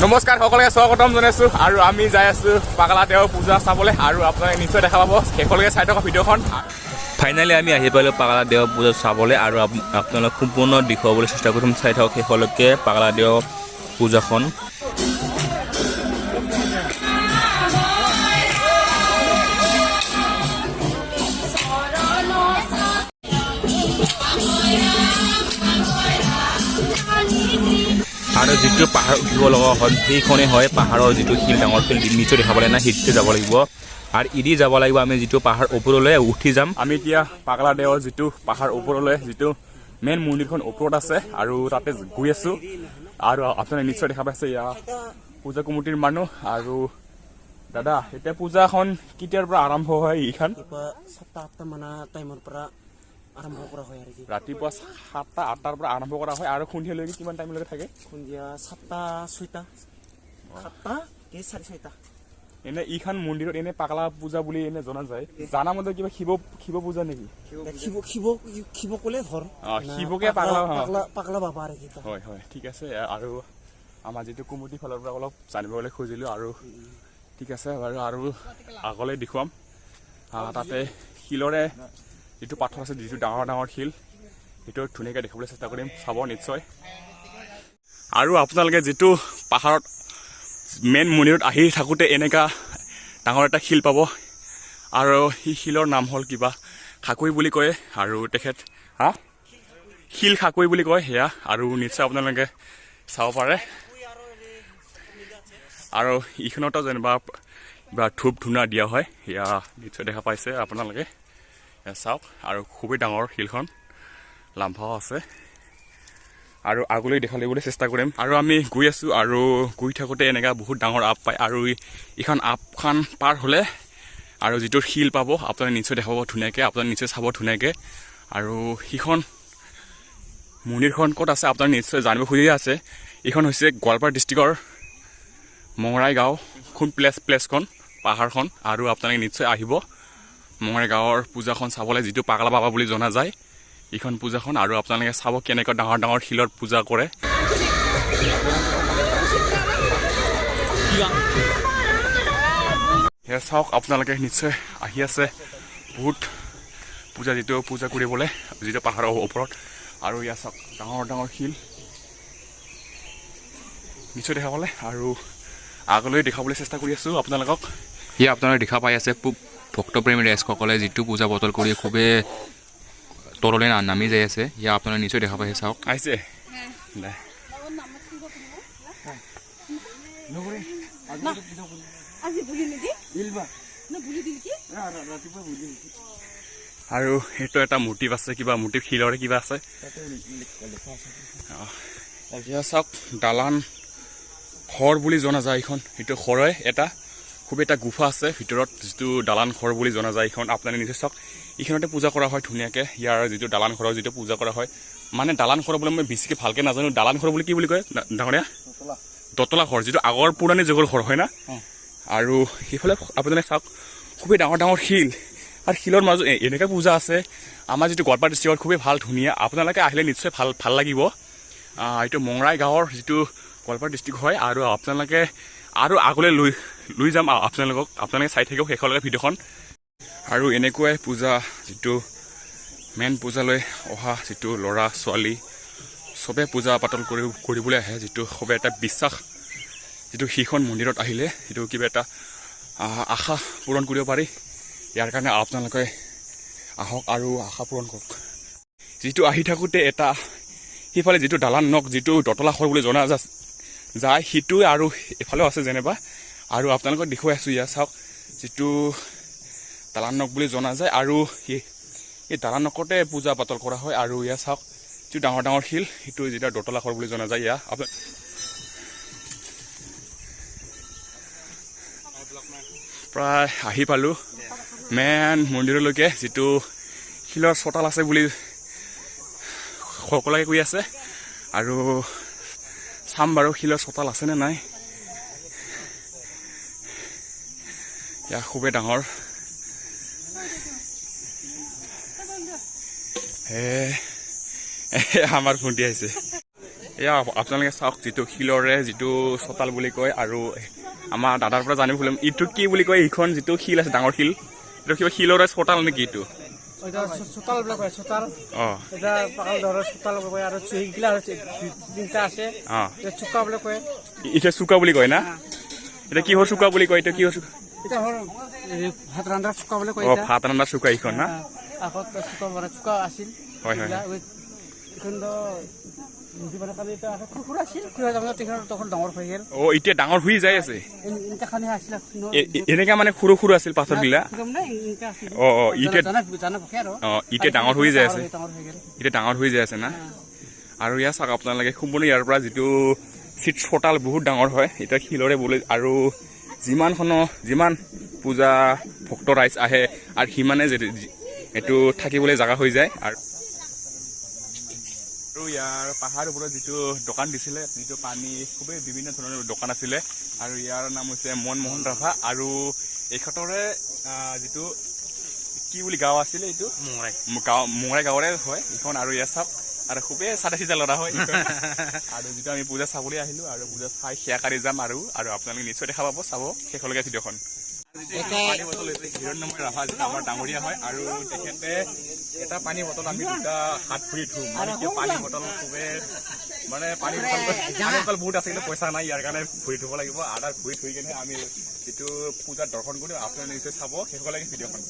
নমস্কাৰ সকলোকে স্বাগতম জনাইছো আৰু আমি যাই আছো পাগলা দেও পূজা চাবলৈ আৰু আপোনালোকে নিশ্চয় দেখা পাব শেষলৈকে চাই থকা ভিডিঅ'খন। ফাইনেলি আমি আহি পালোঁ পাগলা দেও পূজা চাবলৈ আৰু আপোনালোক সম্পূৰ্ণ দেখুৱাবলৈ চেষ্টা কৰিম। চাই থাকক শেষলৈকে পাগলা দেও পূজাখন। আৰু যিটো পাহাৰ উঠিব লগা হয় সেইখনেই হয় পাহাৰৰ যিটো শিল ডাঙৰ শিল নিশ্চয় দেখাবলৈ নাই, সিটোতে যাব লাগিব আৰু ইদি যাব লাগিব। আমি যিটো পাহাৰ ওপৰলৈ উঠি যাম। আমি এতিয়া পাগলা দেওৰ যিটো পাহাৰ ওপৰলৈ যিটো মেইন মন্দিৰখন ওপৰত আছে আৰু তাতে গৈ আছো আৰু আপোনালোকে নিশ্চয় দেখা পাইছে ইয়াৰ পূজা কমিটিৰ মানুহ। আৰু দাদা এতিয়া পূজাখন কেতিয়াৰ পৰা আৰম্ভ হয়? এইখন ৰাতিপুৱা 7-8টাৰ পৰা আৰম্ভ কৰা হয় আৰু সন্ধিয়ালৈকে কিমান টাইমলৈকে থাকে? সন্ধিয়া 7টা-6টা, 7টা-6টা। এনে এইখন মন্দিৰত এনে পাগলা পূজা বুলি এনে জনা যায়। জানা মতে কিবা শিৱ পূজা নেকি? শিৱ কলে ধৰ শিৱকে পাগলা বাবা আৰু কি। হয় হয় ঠিক আছে। আৰু আমাৰ যিটো কমিটিৰ ফালৰ পৰা অলপ জানিবলৈ খুজিলো আৰু ঠিক আছে বাৰু আৰু আগলৈ দেখুৱাম। তাতে শিলৰে যিটো পাথৰ আছে, যিটো ডাঙৰ ডাঙৰ শিল, সেইটো ধুনীয়াকৈ দেখাবলৈ চেষ্টা কৰিম, চাব নিশ্চয়। আৰু আপোনালোকে যিটো পাহাৰত মেইন মন্দিৰত আহি থাকোঁতে এনেকুৱা ডাঙৰ এটা শিল পাব আৰু সেই শিলৰ নাম হ'ল কিবা খাকৈ বুলি কয় আৰু তেখেত শিল খাকৈ বুলি কয় সেয়া। আৰু নিশ্চয় আপোনালোকে চাব পাৰে। আৰু এইখনতো যেনিবা কিবা ধূপ ধূনা দিয়া হয়, সেয়া নিশ্চয় দেখা পাইছে আপোনালোকে। চাওক আৰু খুবেই ডাঙৰ শিলখন লাম্ফাও আছে আৰু আগলৈ দেখাবলৈ চেষ্টা কৰিম। আৰু আমি গৈ আছোঁ আৰু গৈ থাকোঁতে এনেকুৱা বহুত ডাঙৰ আপ পায় আৰু এইখন আপখন পাৰ হ'লে আৰু যিটো শিল পাব আপোনালোকে নিশ্চয় দেখাব ধুনীয়াকৈ, আপোনালোকে নিশ্চয় চাব ধুনীয়াকৈ। আৰু সেইখন মন্দিৰখন ক'ত আছে আপোনালোকে নিশ্চয় জানিব খুজি আছে। এইখন হৈছে গোৱালপাৰা ডিষ্ট্ৰিক্টৰ মঙৰাই গাঁও কোন প্লেচখন পাহাৰখন। আৰু আপোনালোকে নিশ্চয় আহিব মঙৰাই গাঁৱৰ পূজাখন চাবলৈ, যিটো পাগলা বাবা বুলি জনা যায় এইখন পূজাখন। আৰু আপোনালোকে চাব কেনেকৈ ডাঙৰ ডাঙৰ শিলত পূজা কৰে। সেয়া চাওক আপোনালোকে নিশ্চয় আহি আছে বহুত যিটো পূজা কৰিবলৈ, যিটো পাহাৰৰ ওপৰত। আৰু ইয়াত চাওক ডাঙৰ ডাঙৰ শিল নিশ্চয় দেখাবলৈ আৰু আগলৈ দেখাবলৈ চেষ্টা কৰি আছোঁ আপোনালোকক। ইয়াত আপোনালোকে দেখা পাই আছে ভক্তপ্ৰেমী ৰাইজসকলে যিটো পূজা বতল কৰি খুবেই তললৈ নামি যাই আছে। ইয়াত আপোনালোকে নিশ্চয় দেখা পাইছে, চাওক আহিছে। আৰু সেইটো এটা মোটিভ আছে, কিবা মোটিভ শিলৰে কিবা আছে। চাওক দালান ঘৰ বুলি জনা যায় এইখন। সেইটো ঘৰৰে এটা খুব এটা গুফা আছে ভিতৰত, যিটো দালান ঘৰ বুলি জনা যায় এইখন। আপোনালোকে নিশ্চয় চাওক এইখনতে পূজা কৰা হয় ধুনীয়াকৈ। ইয়াৰ যিটো দালান ঘৰৰ যিটো পূজা কৰা হয়, মানে দালান ঘৰ বুলি মই বেছিকৈ ভালকৈ নাজানো। দালান ঘৰ বুলি কি বুলি কয় ডাঙৰীয়া? দতলা ঘৰ, যিটো আগৰ পুৰণি যুগৰ ঘৰ হয় না। আৰু সেইফালে আপোনালোকে চাওক খুবেই ডাঙৰ ডাঙৰ শিল আৰু শিলৰ মাজত এনেকৈ পূজা আছে। আমাৰ যিটো গোৱালপাৰা ডিষ্ট্ৰিক্টত খুবেই ভাল ধুনীয়া, আপোনালোকে আহিলে নিশ্চয় ভাল লাগিব। এইটো মঙৰাই গাঁৱৰ যিটো গোৱালপাৰা ডিষ্ট্ৰিক্ট হয়। আৰু আপোনালোকে আৰু আগলৈ লৈ যাম আপোনালোকে চাই থাকিব শেষলৈকে ভিডিঅ'খন। আৰু এনেকুৱাই পূজা, যিটো মেইন পূজালৈ অহা যিটো ল'ৰা ছোৱালী চবে পূজা পাতল কৰিবলৈ আহে, যিটো খুবেই এটা বিশ্বাস, যিটো সেইখন মন্দিৰত আহিলে যিটো কিবা এটা আশা পূৰণ কৰিব পাৰি। ইয়াৰ কাৰণে আপোনালোকে আহক আৰু আশা পূৰণ কৰক। যিটো আহি থাকোঁতে এটা সিফালে যিটো দালান নখ, যিটো দতলা ঘৰ বুলি জনা যায়, সিটোৱে আৰু এফালেও আছে যেনিবা। আৰু আপোনালোকক দেখুৱাই আছোঁ ইয়াত চাওক যিটো দালান নখ বুলি জনা যায়। আৰু এই দালান নখতে পূজা পাতল কৰা হয়। আৰু ইয়াত চাওক যিটো ডাঙৰ ডাঙৰ শিল, সেইটো যেতিয়া দতলা ঘৰ বুলি জনা যায়। ইয়াত প্ৰায় আহি পালোঁ মেইন মন্দিৰলৈকে, যিটো শিলৰ চোতাল আছে বুলি সকলোৱে কৈ আছে। আৰু চাম বাৰু শিলৰ চোতাল আছেনে নাই। ইয়াৰ খুবেই ডাঙৰ। আমাৰ ভণ্টি আহিছে। এয়া আপোনালোকে চাওক যিটো শিলৰে যিটো চোতাল বুলি কয় আৰু আমাৰ দাদাৰ পৰা জানিব পাৰিম ইটো কি বুলি কয় এইখন যিটো শিল আছে ডাঙৰ শিল এইটো কিবা শিলৰে চোতাল নেকি এইটো চোতাল বিলাক কয় চোতাল অ এটা পাকাল দৰৰ চোতাল কয় আৰু এইগিলা তিনিটা আছে অ চুকা বুলি কয় এতিয়া চুকা বুলি কয় না এটা কিহৰ চুকা বুলি কয় এইটো কিহৰ চুকা এটা হ'ল ভাত ৰান্ধাৰ চুকা বুলি কয় অ ভাত ৰান্ধা চুকা এইখন না আগত চুকা মানে চুকা আছিল হয় হয় এইখন খুৰা আছিল খুৰা তখন ডাঙৰ হৈ গ'ল অ এতিয়া ডাঙৰ হৈ যাই আছে এনেকা খানি আছিল এনেকা মানে সৰু সৰু আছিল পাথৰ বিলাক অ অ এতিয়া এতিয়া ডাঙৰ হৈ যাই আছে এতিয়া ডাঙৰ হৈ যাই আছে না আৰু ইয়াৰ চাওক আপোনালোকে সম্পূৰ্ণ ইয়াৰ পৰা যিটো চিট চোতাল বহুত ডাঙৰ হয় এতিয়া শিলৰে বোলে আৰু যিমান পূজা ভক্ত ৰাইজ আহে আৰু সিমানে এইটো থাকিবলৈ জাগা হৈ যায় আৰু ইয়াৰ পাহাৰ ওপৰত যিটো দোকান দিছিলে যিটো পানী খুবেই বিভিন্ন ধৰণৰ দোকান আছিলে আৰু ইয়াৰ নাম হৈছে মনমোহন ৰাভা আৰু এইখতৰে যিটো কি বুলি গাঁও আছিলে এইটো মোঙৰাই গাঁৱৰে হয় এইখন আৰু ইয়াৰ চাওক আৰু খুবেই চাদা চিধা ল'ৰা হয় আৰু যিটো আমি পূজা চাবলৈ আহিলো আৰু পূজা চাই সেয়াকাৰি যাম আৰু আপোনালোকে নিশ্চয় দেখা পাব চাব শেষলৈকে ভিডিঅ'খন হিৰণ্যময় ৰাভা যিটো আমাৰ ডাঙৰীয়া হয় আৰু তেখেতে এটা পানী বটল আমি দুটা হাত ভৰি ধুম মানে কিয় পানী বটল খুবেই মানে পানী বটল বহুত আছে কিন্তু পইচা নাই ইয়াৰ কাৰণে ভৰি ধুব লাগিব আৰু ভৰি ধুই কিনে আমি যিটো পূজাত দৰ্শন কৰিম আপোনালোকে নিশ্চয় চাব শেষলৈকে ভিডিঅ'খন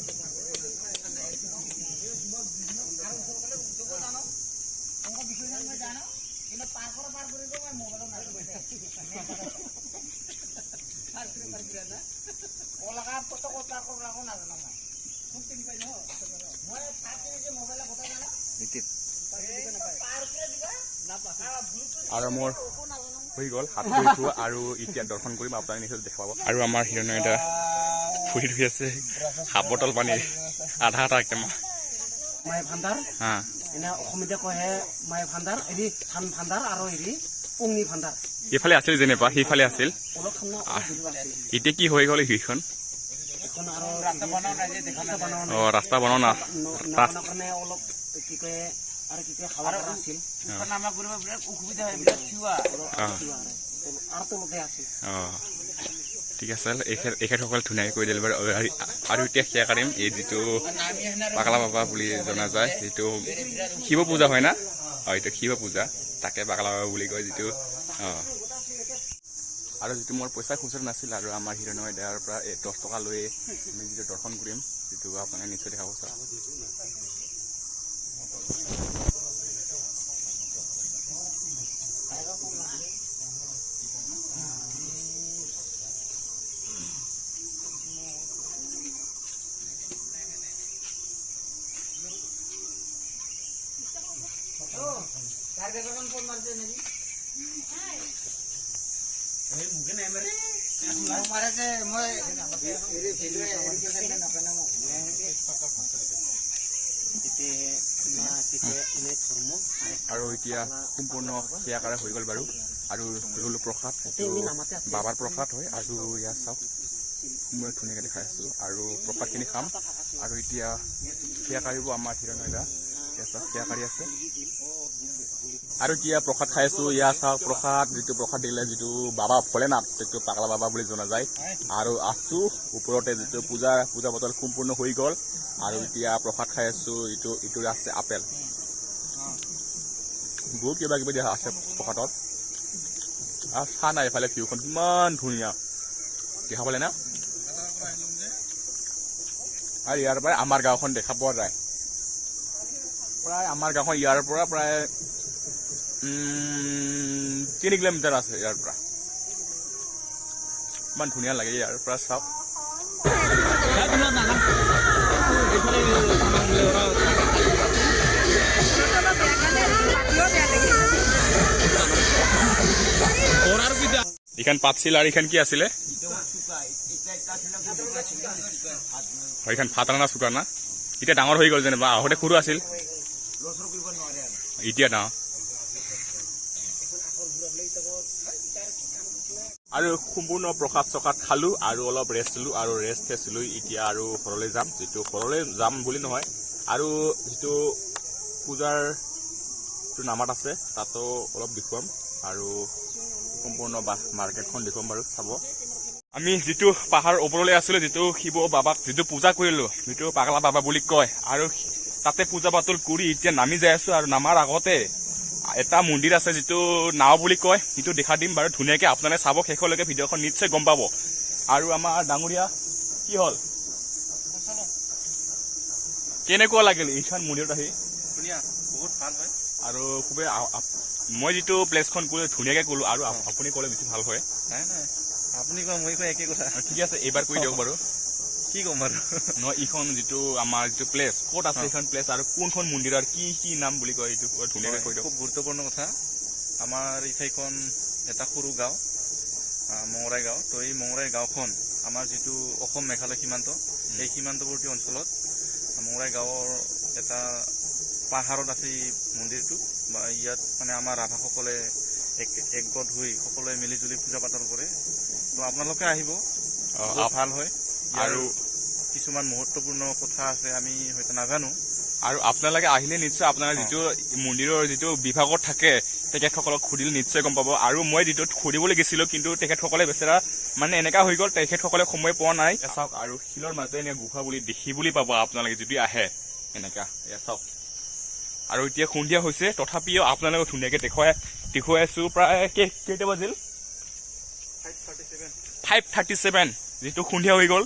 আৰু মোৰ হৈ গ'ল হাত ভৰি ধোৱা আৰু এতিয়া দৰ্শন কৰিম আপোনালোকে নিশ্চয় দেখা পাব আৰু আমাৰ হিৰণ্য এটা ভৰি ধুই আছে হাফ বটল পানী আধা একদম মাই ভাণ্ডাৰ হা এনে অসমীয়া কয় মাই ভাণ্ডাৰ এৰি ধান ভাণ্ডাৰ আৰু এৰি পঙি ভাণ্ডাৰ এইফালে আছিল যেনেবা সেইফালে আছিল এতিয়া কি হৈ গ'ল সেইখন অ ৰাস্তা বনাও না অলপ কি কয় আৰু কি কয় খাৱাৰ আছিল অসুবিধা হয় আৰু তলতে আছিল অ ঠিক আছে এখেতসকল ধুনীয়াকৈ কৈ দিলে বাৰু আৰু এতিয়া সেয়া কৰিম এই যিটো পাগলা বাবা বুলি জনা যায় যিটো শিৱ পূজা হয় না এইটো শিৱ পূজা তাকে পাগলা বাবা বুলি কয় যিটো আৰু যিটো মোৰ পইচা খুচৰা নাছিল আৰু আমাৰ হিৰণ্যময় দাৰ পৰা 10 টকা লৈ আমি যিটো দৰ্শন কৰিম যিটো আপোনালোকে নিশ্চয় দেখা পাব আৰু এতিয়া সম্পূৰ্ণ সেয়াকাৰে হৈ গ'ল বাৰু আৰু ৰুলো প্ৰসাদ বাবাৰ প্ৰসাদ হয় আৰু ইয়াত চাওক মই ধুনীয়াকৈ দেখাই আছোঁ আৰু প্ৰসাদখিনি খাম আৰু এতিয়া সেয়া কাঢ়িব আমাৰ হিৰণ্যদা সেয়া কাঢ়ি আছে আৰু এতিয়া প্ৰসাদ খাই আছোঁ ইয়াত চাওক প্ৰসাদ যিটো প্ৰসাদ দিলে যিটো বাবা ভোলেনাথ যিটো পাগলা বাবা বুলি জনা যায় আৰু আছোঁ ওপৰতে যিটো পূজা বটল সম্পূৰ্ণ হৈ গ'ল আৰু এতিয়া প্ৰসাদ খাই আছোঁ ইটো আছে আপেল বহুত কিবা কিবি দিয়া আছে প্ৰসাদত আৰু চাহ নাই এইফালে ভিউখন কিমান ধুনীয়া দেখা পালে না আৰু ইয়াৰ পৰাই আমাৰ গাঁওখন দেখা পোৱা যায় প্ৰায় আমাৰ গাঁওখন ইয়াৰ পৰা প্ৰায় 3 কিলোমিটাৰ আছে ইয়াৰ পৰা ইমান ধুনীয়া লাগে ইয়াৰ পৰা চাওক এইখান পাতছিল আৰু এইখান কি আছিলে এইখান ভাত ৰান্ধা চুকা না এতিয়া ডাঙৰ হৈ গ'ল যেনিবা আগতে সৰু আছিল এতিয়া ডাঙৰ আৰু সম্পূৰ্ণ প্ৰসাদ চসাদ খালোঁ আৰু অলপ ৰেষ্ট ল'লোঁ আৰু ৰেষ্ট লৈ এতিয়া আৰু ঘৰলৈ যাম যিটো ঘৰলৈ যাম বুলি নহয় আৰু যিটো পূজাৰ যিটো নামাত আছে তাতো অলপ দেখুৱাম আৰু সম্পূৰ্ণ মাৰ্কেটখন দেখুৱাম বাৰু চাব। আমি যিটো পাহাৰৰ ওপৰলৈ আছিলোঁ, যিটো শিৱ বাবাক যিটো পূজা কৰিলোঁ, যিটো পাগলা বাবা বুলি কয়, আৰু তাতে পূজা পাতল কৰি এতিয়া নামি যাই আছোঁ। আৰু নামাৰ আগতে এটা মন্দিৰ আছে যিটো নাও বুলি কয়, সেইটো দেখা দিম বাৰু ধুনীয়াকৈ। আপোনালোকে চাব শেষলৈকে, ভিডিঅ'খন নিশ্চয় গম পাব। আৰু আমাৰ ডাঙৰীয়া কি হ'ল, কেনেকুৱা লাগিল এইখন মন্দিৰত আহি? ধুনীয়া, বহুত ভাল হয়। আৰু খুবেই মই যিটো প্লেচখন ক'লো ধুনীয়াকৈ ক'লো, আৰু আপুনি ক'লে বেছি ভাল হয়। নাই নাই, আপুনি কোৱা মই কোৱা একে কথা। ঠিক আছে, এইবাৰ কৈ দিয়ক বাৰু। কি ক'ম আৰু নহয়, এইখন যিটো আমাৰ যিটো প্লেচ, ক'ত আছে এইখন প্লেচ, আৰু কোনখন মন্দিৰৰ কি কি নাম বুলি কয়, এইটো ধুনীয়াকৈ কৈ দিয়ক। খুব গুৰুত্বপূৰ্ণ কথা। আমাৰ এই ঠাইখন এটা সৰু গাঁও, মঙৰাই গাঁও। তো এই মঙৰাই গাঁওখন আমাৰ যিটো অসম মেঘালয় সীমান্ত, এই সীমান্তৱৰ্তী অঞ্চলত মঙৰাই গাঁৱৰ এটা পাহাৰত আছে এই মন্দিৰটো। বা ইয়াত মানে আমাৰ ৰাভাসকলে একগোট হৈ সকলোৱে মিলিজুলি পূজা পাতল কৰে। তো আপোনালোকে আহিব, ভাল হয়। আৰু কিছুমান মহত্বপূৰ্ণ কথা আছে, আমি হয়তো নাজানো। আৰু আপোনালোকে আহিলে নিশ্চয় আপোনাৰ যিটো মন্দিৰৰ যিটো বিভাগত থাকে তেখেতসকলক সুধিলে নিশ্চয় গম পাব। আৰু মই যিটো সুধিবলৈ গৈছিলোঁ, কিন্তু তেখেতসকলে বেচেৰা মানে এনেকা হৈ গ'ল, তেখেতসকলে সময় পোৱা নাই। চাওক, আৰু শিলৰ মাজতে এনে গুফা বুলি দেখিবলৈ পাব আপোনালোকে যদি আহে এনেকা। চাওক, আৰু এতিয়া সন্ধিয়া হৈছে, তথাপিও আপোনালোকে ধুনীয়াকৈ দেখুৱাই আছোঁ। প্ৰায় কেইটা বাজিল? 5:37, যিটো সন্ধিয়া হৈ গ'ল।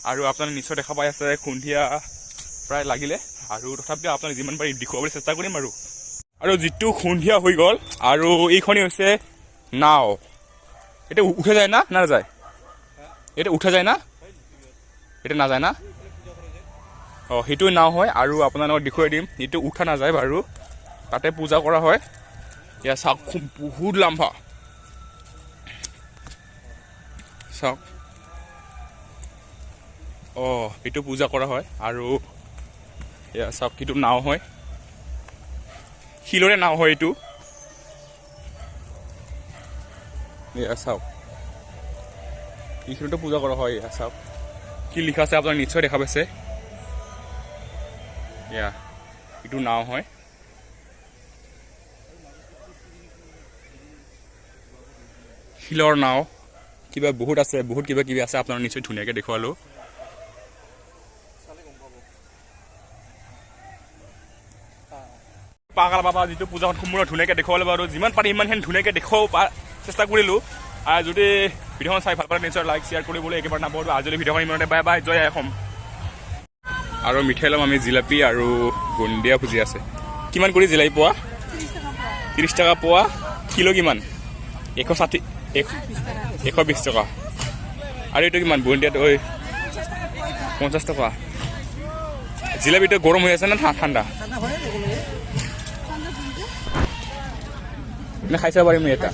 আৰু আপোনালোকে নিশ্চয় দেখা পাই আছে সন্ধিয়া প্ৰায় লাগিলে। আৰু তথাপিও আপোনালোকে যিমান পাৰি দেখুৱাবলৈ চেষ্টা কৰিম আৰু যিটো সন্ধিয়া হৈ গ'ল। আৰু এইখনেই হৈছে নাও। এতিয়া উঠা যায় না নাযায়? এতিয়া উঠা যায় না? এতিয়া নাযায় না? সেইটো নাও হয়। আৰু আপোনালোকক দেখুৱাই দিম, এইটো উঠা নাযায় বাৰু, তাতে পূজা কৰা হয়। এয়া চাওক, খুব বহুত লাম্বা। চাওক, এইটো পূজা কৰা হয়। আৰু এয়া চাওক, এইটো নাও হয়, শিলৰে নাও হয় এইটো। এয়া চাওক, এইখিনিতো পূজা কৰা হয়। এয়া চাওক, কি লিখা আছে আপোনালোকে নিশ্চয় দেখা পাইছে। এয়া এইটো নাও হয়। শিলৰ নাও কিবা বহুত আছে, বহুত কিবা কিবি আছে, আপোনালোকে নিশ্চয় ধুনীয়াকৈ দেখুৱালোঁ। পাগলা বাবা যিটো পূজাখন সম্পূৰ্ণ ধুনীয়াকৈ দেখুৱালোঁ বাৰু, যিমান পাৰি সিমানখিনি ধুনীয়াকৈ দেখুৱাব চেষ্টা কৰিলোঁ। আৰু যদি ভিডিঅ'খন চাই ভাল পালে নিশ্চয় লাইক শ্বেয়াৰ কৰিবলৈ একেবাৰে নাপাহৰিব। আজিলৈ ভিডিঅ'খন ইমানতে, বাই বাই, জয় আই অসম। আৰু মিঠাই ল'ম আমি জিলাপি আৰু বুন্দিয়া ভুজি আছে। কিমান কৰি জিলাপি পোৱা? 30 টকা পোৱা। কিলো কিমান? 160, 120 টকা। আৰু এইটো কিমান বুন্দিয়াটো? 50 টকা। জিলাপিটো গৰম হৈ আছে না ঠাণ্ডা? খাই চাব পাৰিম এটা।